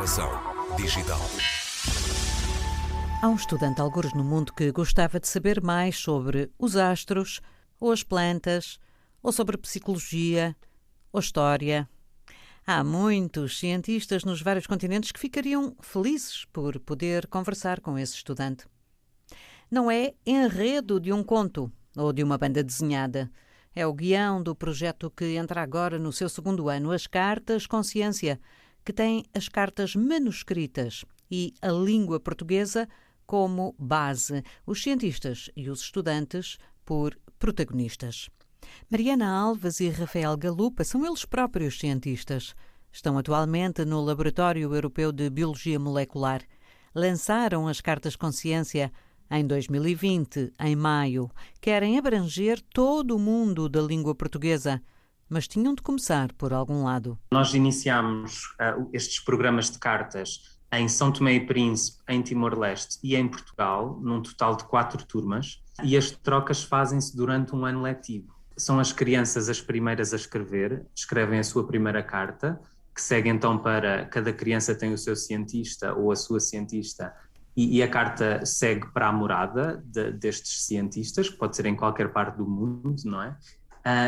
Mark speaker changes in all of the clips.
Speaker 1: Inovação digital.
Speaker 2: Há um estudante algures no mundo que gostava de saber mais sobre os astros, ou as plantas, ou sobre psicologia, ou história. Há muitos cientistas nos vários continentes que ficariam felizes por poder conversar com esse estudante. Não é enredo de um conto ou de uma banda desenhada. É o guião do projeto que entra agora no seu segundo ano, as Cartas Consciência, que tem as cartas manuscritas e a língua portuguesa como base, os cientistas e os estudantes por protagonistas. Mariana Alves e Rafael Galupa são eles próprios cientistas. Estão atualmente no Laboratório Europeu de Biologia Molecular. Lançaram as Cartas Consciência em 2020, em maio. Querem abranger todo o mundo da língua portuguesa, mas tinham de começar por algum lado.
Speaker 3: Nós iniciámos estes programas de cartas em São Tomé e Príncipe, em Timor-Leste e em Portugal, num total de 4 turmas, e as trocas fazem-se durante um ano letivo. São as crianças as primeiras a escrever, escrevem a sua primeira carta, que segue então para cada criança tem o seu cientista ou a sua cientista, e a carta segue para a morada destes cientistas, que pode ser em qualquer parte do mundo, não é?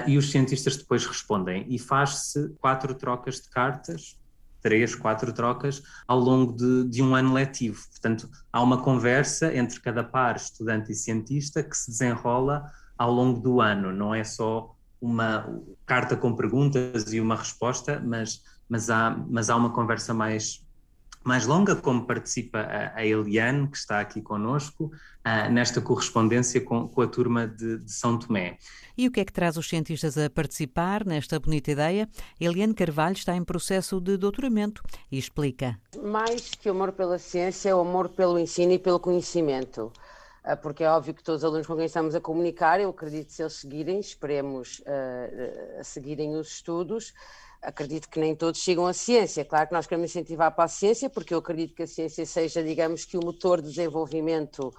Speaker 3: E os cientistas depois respondem, e faz-se 4 trocas de cartas, 3, 4 trocas, ao longo de um ano letivo. Portanto, há uma conversa entre cada par, estudante e cientista, que se desenrola ao longo do ano. Não é só uma carta com perguntas e uma resposta, mas há uma conversa mais longa, como participa a Eliane, que está aqui connosco, nesta correspondência com a turma de São Tomé.
Speaker 2: E o que é que traz os cientistas a participar nesta bonita ideia? Eliane Carvalho está em processo de doutoramento e explica.
Speaker 4: Mais que o amor pela ciência, é o amor pelo ensino e pelo conhecimento. Porque é óbvio que todos os alunos com quem estamos a comunicar, eu acredito que se eles seguirem, esperemos a seguirem os estudos, acredito que nem todos sigam a ciência. Claro que nós queremos incentivar para a ciência, porque eu acredito que a ciência seja, digamos, que o motor de desenvolvimento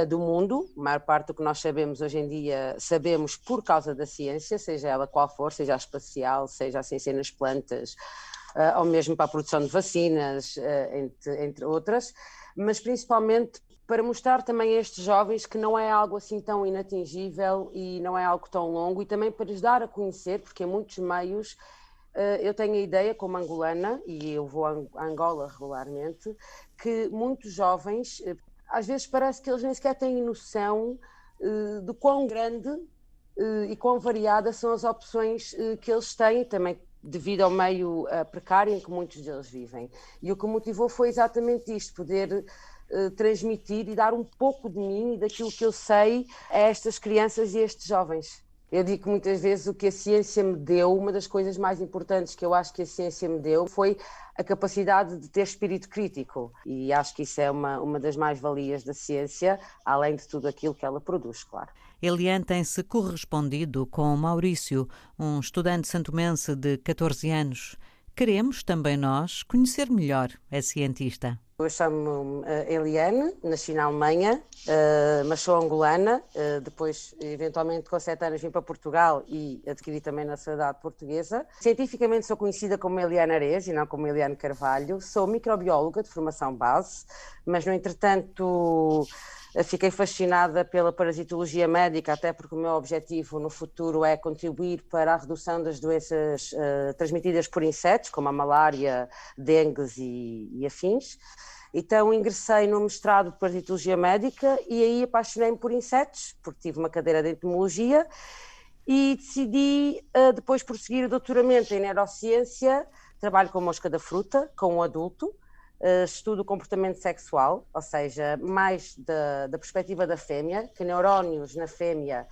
Speaker 4: do mundo. A maior parte do que nós sabemos hoje em dia, sabemos por causa da ciência, seja ela qual for, seja a espacial, seja a ciência nas plantas, ou mesmo para a produção de vacinas, entre outras, mas principalmente para mostrar também a estes jovens que não é algo assim tão inatingível e não é algo tão longo, e também para lhes dar a conhecer, porque em muitos meios eu tenho a ideia, como angolana, e eu vou a Angola regularmente, que muitos jovens, às vezes parece que eles nem sequer têm noção de quão grande e quão variadas são as opções que eles têm, também devido ao meio precário em que muitos deles vivem. E o que me motivou foi exatamente isto, poder transmitir e dar um pouco de mim e daquilo que eu sei a estas crianças e a estes jovens. Eu digo que muitas vezes o que a ciência me deu, uma das coisas mais importantes que eu acho que a ciência me deu foi a capacidade de ter espírito crítico, e acho que isso é uma das mais-valias da ciência, além de tudo aquilo que ela produz, claro.
Speaker 2: Eliane tem-se correspondido com Maurício, um estudante santomense de 14 anos. Queremos, também nós, conhecer melhor a cientista.
Speaker 4: Eu chamo-me Eliane, nasci na Alemanha, mas sou angolana. Depois, eventualmente, com 7 anos vim para Portugal e adquiri também a nacionalidade portuguesa. Cientificamente sou conhecida como Eliane Ares e não como Eliane Carvalho. Sou microbióloga de formação base, mas, no entretanto, fiquei fascinada pela parasitologia médica, até porque o meu objetivo no futuro é contribuir para a redução das doenças transmitidas por insetos, como a malária, dengue e afins. Então ingressei no mestrado de parasitologia médica e aí apaixonei-me por insetos, porque tive uma cadeira de entomologia, e decidi depois prosseguir o doutoramento em neurociência. Trabalho com mosca da fruta, com um adulto. Estudo o comportamento sexual, ou seja, mais da perspectiva da fêmea, que neurónios na fêmea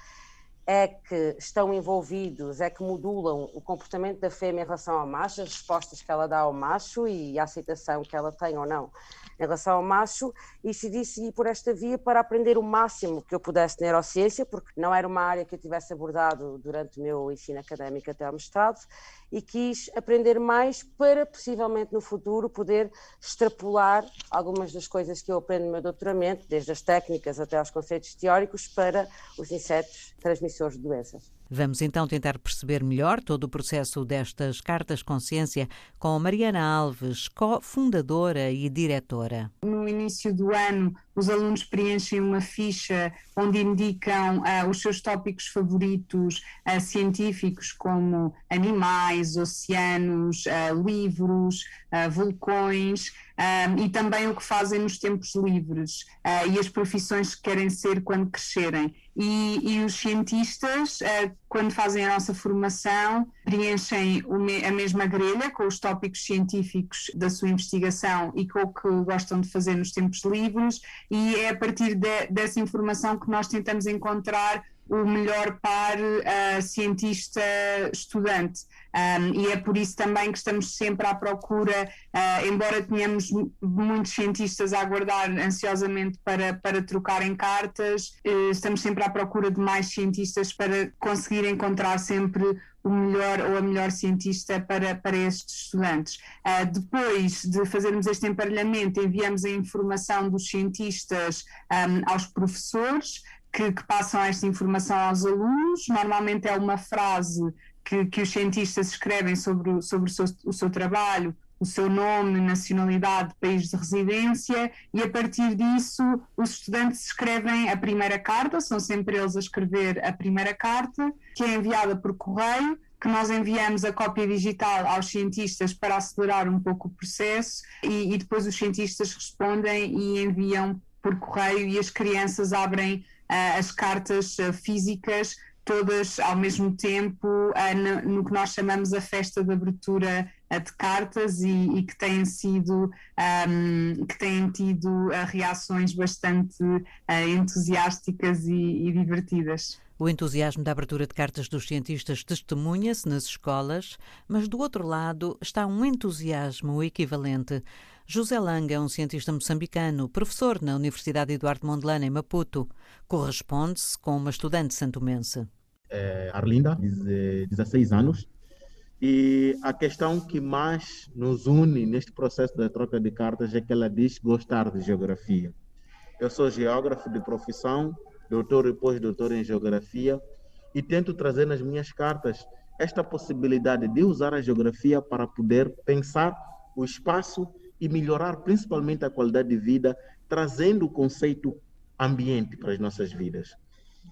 Speaker 4: é que estão envolvidos, é que modulam o comportamento da fêmea em relação ao macho, as respostas que ela dá ao macho e a aceitação que ela tem ou não em relação ao macho, e decidi seguir por esta via para aprender o máximo que eu pudesse de neurociência, porque não era uma área que eu tivesse abordado durante o meu ensino académico até ao mestrado, e quis aprender mais para, possivelmente no futuro, poder extrapolar algumas das coisas que eu aprendo no meu doutoramento, desde as técnicas até aos conceitos teóricos, para os insetos transmissores de doenças.
Speaker 2: Vamos então tentar perceber melhor todo o processo destas cartas consciência com Mariana Alves, cofundadora e diretora.
Speaker 1: No início do ano, os alunos preenchem uma ficha onde indicam os seus tópicos favoritos científicos, como animais, oceanos, livros, vulcões, e também o que fazem nos tempos livres e as profissões que querem ser quando crescerem. E os cientistas, quando fazem a nossa formação, preenchem a mesma grelha com os tópicos científicos da sua investigação e com o que gostam de fazer nos tempos livres, e é a partir dessa informação que nós tentamos encontrar o melhor par cientista-estudante. E é por isso também que estamos sempre à procura, embora tenhamos muitos cientistas a aguardar ansiosamente para trocarem cartas, estamos sempre à procura de mais cientistas para conseguir encontrar sempre o melhor ou a melhor cientista para estes estudantes. Depois de fazermos este emparelhamento, enviamos a informação dos cientistas aos professores, que passam esta informação aos alunos. Normalmente é uma frase que os cientistas escrevem sobre o seu trabalho, o seu nome, nacionalidade, país de residência, e a partir disso os estudantes escrevem a primeira carta, são sempre eles a escrever a primeira carta, que é enviada por correio, que nós enviamos a cópia digital aos cientistas para acelerar um pouco o processo, e depois os cientistas respondem e enviam por correio, e as crianças abrem as cartas físicas todas ao mesmo tempo no que nós chamamos a festa de abertura de cartas, e que têm tido reações bastante entusiásticas e divertidas.
Speaker 2: O entusiasmo da abertura de cartas dos cientistas testemunha-se nas escolas, mas do outro lado está um entusiasmo equivalente. José Langa é um cientista moçambicano, professor na Universidade Eduardo Mondlane, em Maputo. Corresponde-se com uma estudante santomense.
Speaker 5: Arlinda, de 16 anos. E a questão que mais nos une neste processo da troca de cartas é que ela diz gostar de geografia. Eu sou geógrafo de profissão, doutor e pós-doutor em geografia, e tento trazer nas minhas cartas esta possibilidade de usar a geografia para poder pensar o espaço e melhorar principalmente a qualidade de vida, trazendo o conceito ambiente para as nossas vidas.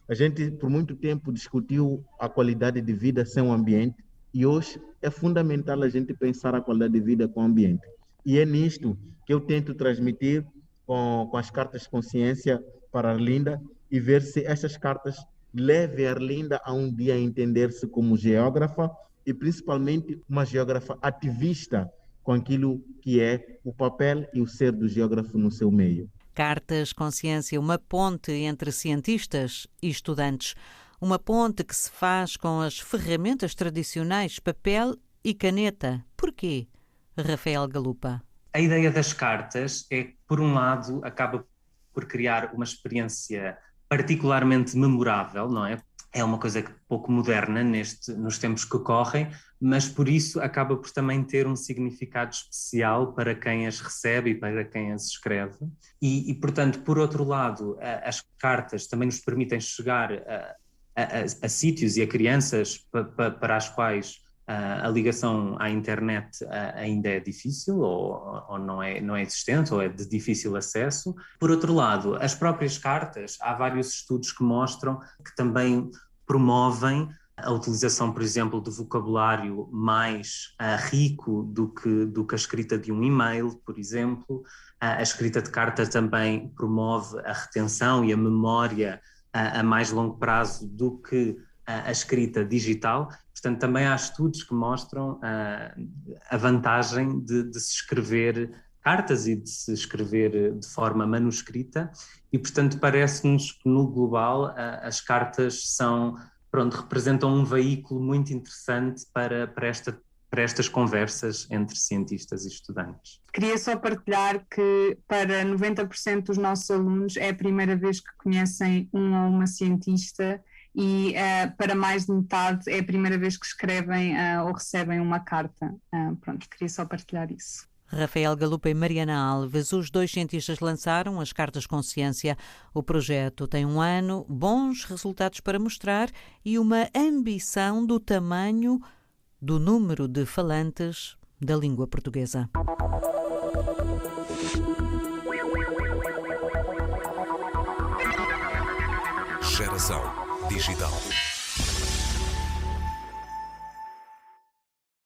Speaker 5: A gente, por muito tempo, discutiu a qualidade de vida sem o ambiente, e hoje é fundamental a gente pensar a qualidade de vida com o ambiente. E é nisto que eu tento transmitir com as cartas de consciência para a Arlinda, e ver se essas cartas levem a Arlinda a um dia entender-se como geógrafa, e principalmente uma geógrafa ativista com aquilo que é o papel e o ser do geógrafo no seu meio.
Speaker 2: Cartas Consciência, uma ponte entre cientistas e estudantes. Uma ponte que se faz com as ferramentas tradicionais, papel e caneta. Porquê, Rafael Galupa?
Speaker 3: A ideia das cartas é que, por um lado, acaba por criar uma experiência particularmente memorável, não é? É uma coisa pouco moderna nos tempos que correm, mas por isso acaba por também ter um significado especial para quem as recebe e para quem as escreve. E portanto, por outro lado, as cartas também nos permitem chegar a sítios e a crianças para as quais a ligação à internet ainda é difícil ou não é existente ou é de difícil acesso. Por outro lado, as próprias cartas, há vários estudos que mostram que também promovem a utilização, por exemplo, de vocabulário mais rico do que a escrita de um e-mail, por exemplo. A escrita de carta também promove a retenção e a memória a mais longo prazo do que a escrita digital. Portanto, também há estudos que mostram a vantagem de se escrever cartas e de se escrever de forma manuscrita, e, portanto, parece-nos que no global as cartas representam um veículo muito interessante para esta para estas conversas entre cientistas e estudantes.
Speaker 1: Queria só partilhar que para 90% dos nossos alunos é a primeira vez que conhecem um ou uma cientista e para mais de metade é a primeira vez que escrevem ou recebem uma carta. Pronto, queria só partilhar isso.
Speaker 2: Rafael Galupa e Mariana Alves, os 2 cientistas lançaram as Cartas Consciência. O projeto tem 1 ano, bons resultados para mostrar e uma ambição do tamanho do número de falantes da língua portuguesa.
Speaker 6: Geração Digital.